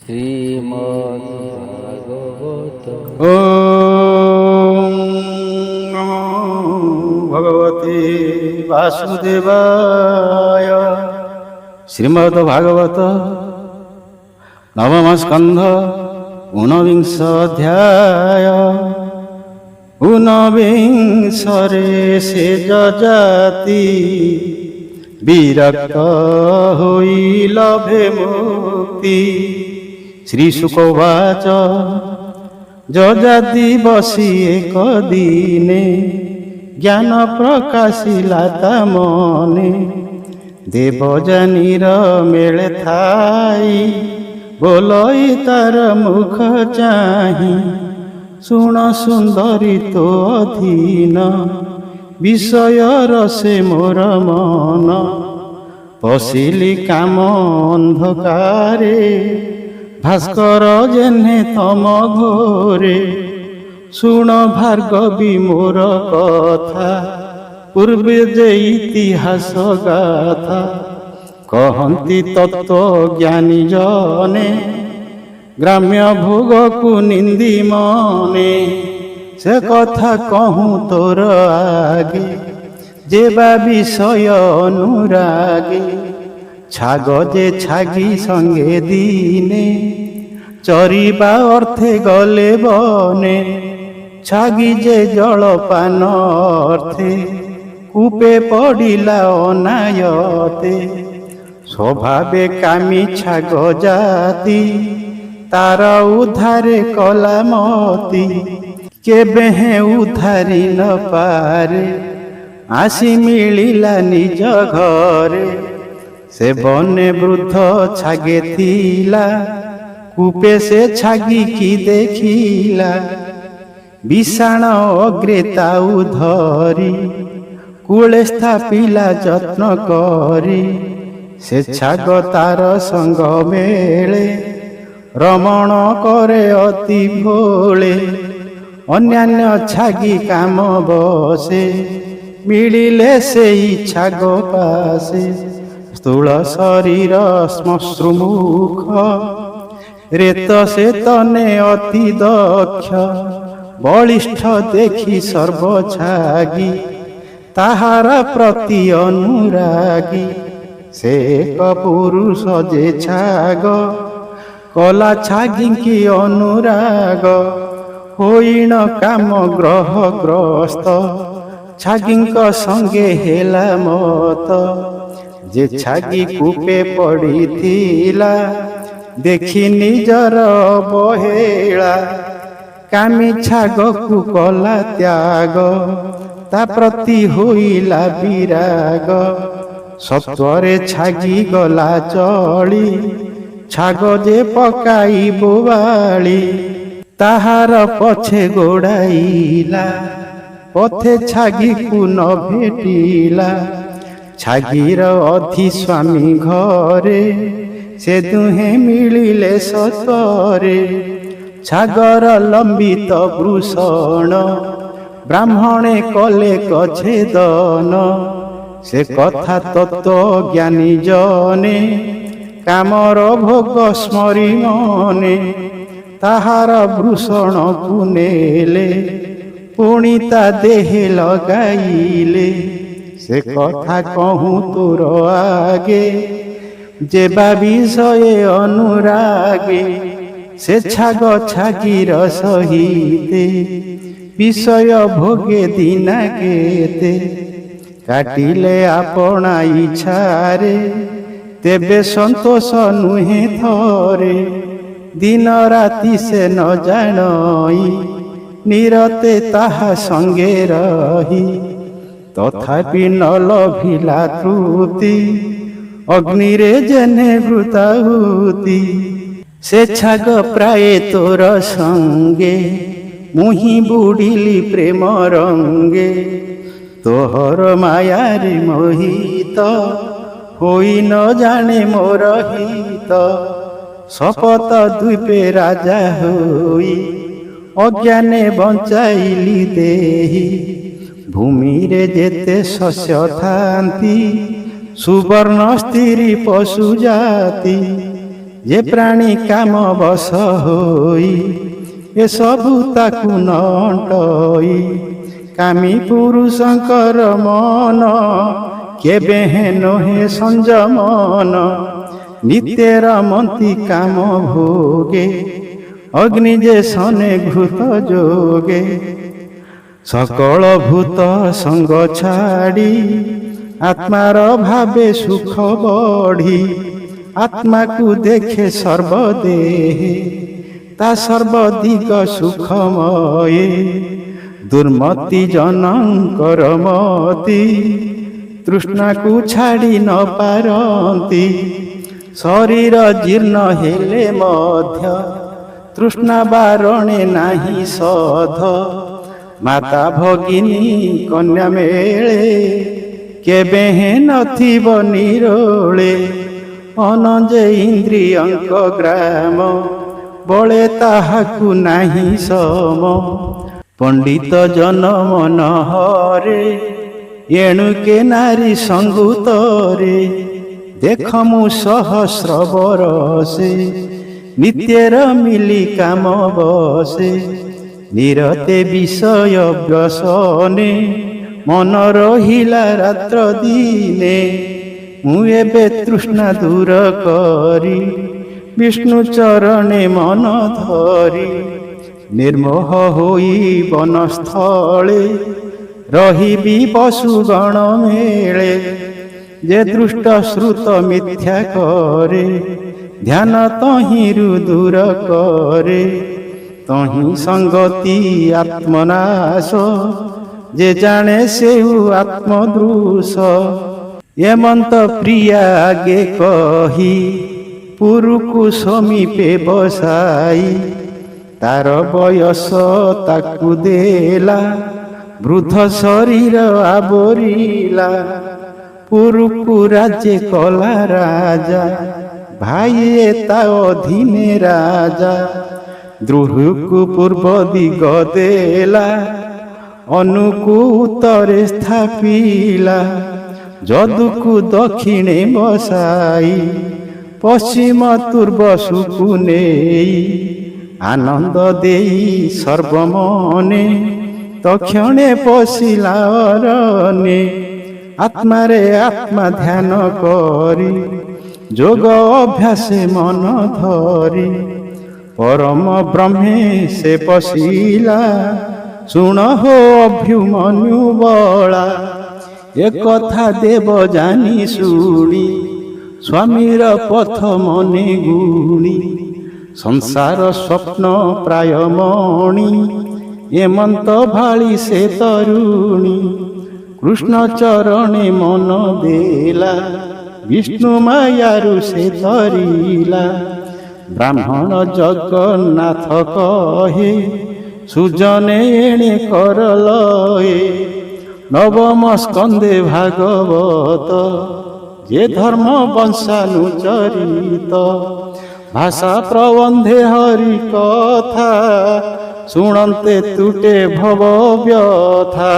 শ্রীমদ্ভাগবত। ওম নমো ভগবতে বাসুদেবায়। শ্রীমদ্ ভাগবত নবম স্কন্ধ ঊনবিংশ অধ্যায়। ঊনবিংশরে সে জাতি বিরক্ত হই লভে মুক্তি। শ্রীশুকোবাচ যজাতি বসি এক দিনে জ্ঞান প্রকাশিলা তা মনে। দেবযানীর মেলে থাই ବୋଲଇ ତାର ମୁଖ ଚାହିଁ। ଶୁଣ ସୁନ୍ଦରୀ ତୋ ଅଧୀନ ବିଷୟର ସେ ମୋର ମନ। ପଶିଲି କାମ ଅନ୍ଧକାରେ ଭାସ୍କର ଯେହ୍ନେ ତମ ଘୋରେ। ଶୁଣ ଭାର୍ଗବୀ ମୋର କଥା ପୂର୍ବେ ଯେ ଇତିହାସ ଗାଥା। କହନ୍ତି ତତ୍ତ୍ୱ ଜ୍ଞାନୀ ଜନେ ଗ୍ରାମ୍ୟ ଭୋଗକୁ ନିନ୍ଦି ମନେ। ସେ କଥା କହୁଁ ତୋର ଆଗେ ଯେ ବା ବିଷୟ ଅନୁରାଗେ। ଛାଗ ଯେ ଛାଗି ସଙ୍ଗେ ଦିନେ ଚରିବା ଅର୍ଥେ ଗଲେ ବନେ। ଛାଗି ଯେ ଜଳପାନ ଅର୍ଥେ କୂପେ ପଡ଼ିଲା ଅନାୟତେ। ସ୍ୱଭାବେ କାମୀ ଛାଗ ଜାତି ତାର ଉଦ୍ଧାରେ କଲା ମତି। କେବେ ହେଁ ଉଦ୍ଧାରି ନ ପାରେ ଆସି ମିଳିଲା ନିଜ ଘରେ। ସେ ବନେ ବୃଦ୍ଧ ଛାଗେ ଥିଲା କୂପେ ସେ ଛାଗିକି ଦେଖିଲା। ବିଷାଣ ଅଗ୍ରେ ତାଉ ଧରି କୂଳେ ସ୍ଥାପିଲା ଯତ୍ନ କରି। ସେ ଛାଗ ତାର ସଙ୍ଗ ମେଳେ ରମଣ କରେ ଅତି ଭୋଳେ। ଅନ୍ୟାନ୍ୟ ଛାଗି କାମ ବସେ ମିଳିଲେ ସେଇ ଛାଗ ପାସେ। ସ୍ଥୂଳ ଶରୀର ଶ୍ମଶ୍ରୁ ମୁଖ ରେତ ସେ ତନେ ଅତି ଦକ୍ଷ। ବଳିଷ୍ଠ ଦେଖି ସର୍ବ ଛାଗି ତାହାର ପ୍ରତି ଅନୁରାଗୀ। ସେ ଏକ ପୁରୁଷ ଯେ ଛାଗ କଲା ଛାଗିଙ୍କି ଅନୁରାଗ। ହୋଇଣ କାମ ଗ୍ରହଗ୍ରସ୍ତ ଛାଗିଙ୍କ ସଙ୍ଗେ ହେଲା ମତ। ଯେ ଛାଗି କୂପେ ପଡ଼ିଥିଲା ଦେଖି ନିଜର ଅବହେଳା। କାମୀ ଛାଗକୁ କଲା ତ୍ୟାଗ ତା ପ୍ରତି ହୋଇଲା ବିରାଗ। ସତ୍ୱରେ ଛାଗି ଗଲା ଚଳି ଛାଗ ଯେ ପକାଇ ବୋବାଳି। ତାହାର ପଛେ ଗୋଡ଼ାଇଲା ପଥେ ଛାଗିକୁ ନ ଭେଟିଲା। ଛାଗିର ଅଧିସ୍ୱାମୀ ଘରେ ସେ ଦୁହେଁ ମିଳିଲେ ସତରେ। ଛାଗର ଲମ୍ବିତ ବୃଷଣ ବ୍ରାହ୍ମଣେ କଲେ କଚ୍ଛେଦନ। ସେ କଥା ତତ୍ତ୍ୱ ଜ୍ଞାନୀ ଜନେ କାମର ଭୋଗ ସ୍ମରି ମନେ। ତାହାର ବୃଷଣକୁ ନେଲେ ପୁଣି ତା ଦେହେ ଲଗାଇଲେ। ସେ କଥା କହୁଁ ତୋର ଆଗେ ଯେ ବା ବିଷୟ ଅନୁରାଗେ। ସେ ଛାଗ ଛାଗିର ସହିତେ ବିଷୟ ଭୋଗେ ଦିନା କେତେ। କାଟିଲେ ଆପଣା ଇଚ୍ଛାରେ ତେବେ ସନ୍ତୋଷ ନୁହେଁ ଥରେ। ଦିନ ରାତି ସେ ନ ଜାଣଇ ନିରତେ ତାହା ସଙ୍ଗେ ରହି। ତଥାପି ନ ଲଭିଲା ତୃପ୍ତି ଅଗ୍ନିରେ ଯେନେ ବୃତାହୁତି। ସେ ଛାଗ ପ୍ରାୟ ତୋର ସଙ୍ଗେ ମୁହିଁ ବୁଡ଼ିଲି ପ୍ରେମ ରଙ୍ଗେ। ତୋହର ମାୟାରେ ମୋହିତ ହୋଇ ନ ଜାଣେ ମୋର ହିତ। ଶପଥ ଦ୍ୱୀପେ ରାଜା ହୋଇ ଅଜ୍ଞାନେ ବଞ୍ଚାଇଲି ଦେହି। ଭୂମିରେ ଯେତେ ଶସ୍ୟ ଥାନ୍ତି ସୁବର୍ଣ୍ଣ ସ୍ତ୍ରୀ ପଶୁ ଜାତି। ଯେ ପ୍ରାଣୀ କାମ ବଶ ହୋଇ ଏସବୁ ତାକୁ ନଟଇ କାମୀ ପୁରୁଷଙ୍କର ମନ କେବେ ନୁହେଁ ସଂଯମନ ନିତ୍ୟର ମନ୍ତି କାମ ଭୋଗେ ଅଗ୍ନି ଯେ ସନେ ଘୃତ ଯୋଗେ ସକଳ ଭୂତ ସଙ୍ଗ ଛାଡ଼ି ଆତ୍ମାର ଭାବେ ସୁଖ ବଢ଼ି ଆତ୍ମାକୁ ଦେଖେ ସର୍ବଦେହେ ତା ସର୍ବଦିଗ ସୁଖମୟ ଦୁର୍ମତି ଜନଙ୍କର ମତି ତୃଷ୍ଣାକୁ ଛାଡ଼ି ନ ପାରନ୍ତି ଶରୀର ଜୀର୍ଣ୍ଣ ହେଲେ ମଧ୍ୟ ତୃଷ୍ଣା ବାରଣେ ନାହିଁ ସଧ ମାତା ଭଗିନୀ କନ୍ୟା ମେଳେ କେବେ ନଥିବ ନିରୋଳେ ଅନଜେ ଇନ୍ଦ୍ରିୟଙ୍କ ଗ୍ରାମ ବଳେ ତାହାକୁ ନାହିଁ ସମ ପଣ୍ଡିତ ଜନ ମନ ହରେ ଏଣୁକେ ନାରୀ ସଙ୍ଗୁତରେ ଦେଖ ମୁଁ ସହସ୍ର ବରଷେ ନିତ୍ୟର ମିଲି କାମ ବସେ ନିରତେ ବିଷୟ ବ୍ୟସନେ ମନ ରହିଲା ରାତ୍ର ଦିନେ ମୁଁ ଏବେ ତୃଷ୍ଣା ଦୂର କରି ବିଷ୍ଣୁ ଚରଣେ ମନ ଧରି ନିର୍ମୋହ ହୋଇ ବନସ୍ଥଳେ ରହିବି ପଶୁଗଣ ମେଳେ ଯେ ଦୃଷ୍ଟ ଶ୍ରୁତ ମିଥ୍ୟା କରେ ଧ୍ୟାନ ତହିଁରୁ ଦୂର କରେ ତହିଁ ସଙ୍ଗତି ଆତ୍ମନାଶ ଯେ ଜାଣେ ସେଉ ଆତ୍ମଦୃଶ ଏମନ୍ତ ପ୍ରିୟା ଆଗେ କହି ପୁରୁକୁ ସମୀପେ ବସାଇ ତାର ବୟସ ତାକୁ ଦେଲା ବୃଦ୍ଧ ଶରୀର ଆବରିଲା ପୁରୁକୁ ରାଜେ କଲା ରାଜା ଭାଇ ତା ଅଧୀନେ ରାଜା ଦ୍ରୁହକୁ ପୂର୍ବ ଦିଗ ଦେଲା ଅନୁକୁ ଉତ୍ତରେ ସ୍ଥାପିଲା ଯଦୁକୁ ଦକ୍ଷିଣେ ବସାଇ ପଶ୍ଚିମ ତୁର୍ବଶୁକୁ ନେଇ ଆନନ୍ଦ ଦେଇ ସର୍ବମନେ ତକ୍ଷଣେ ପଶିଲା ଅରଣ୍ୟେ ଆତ୍ମାରେ ଆତ୍ମା ଧ୍ୟାନ କରି ଯୋଗ ଅଭ୍ୟାସେ ମନ ଧରି ପରମ ବ୍ରହ୍ମେ ସେ ପଶିଲା ଶୁଣ ହୋ ଅଭ୍ୟୁମନ୍ୟୁ ବଳା ଏକଥା ଦେବ ଜାନି ଶୁଣି ସ୍ୱାମୀର ପଥ ମନେ ଗୁଣି ସଂସାର ସ୍ୱପ୍ନ ପ୍ରାୟ ମଣି ଏମନ୍ତ ଭାଳି ସେ ତରୁଣୀ କୃଷ୍ଣ ଚରଣେ ମନ ଦେଲା ବିଷ୍ଣୁ ମାୟାରୁ ସେ ତରିଲା ବ୍ରାହ୍ମଣ ଜଗନ୍ନାଥ କହେ ସୁଜନେ ଏଣେ କରଲଏ ନବମ ସ୍କନ୍ଧେ ଭାଗବତ ଯେ ଧର୍ମ ବଂଶାନୁଚରିତ ଭାଷା ପ୍ରବନ୍ଧେ ହରି କଥା ଶୁଣନ୍ତେ ତୁଟେ ଭବ ବ୍ୟଥା।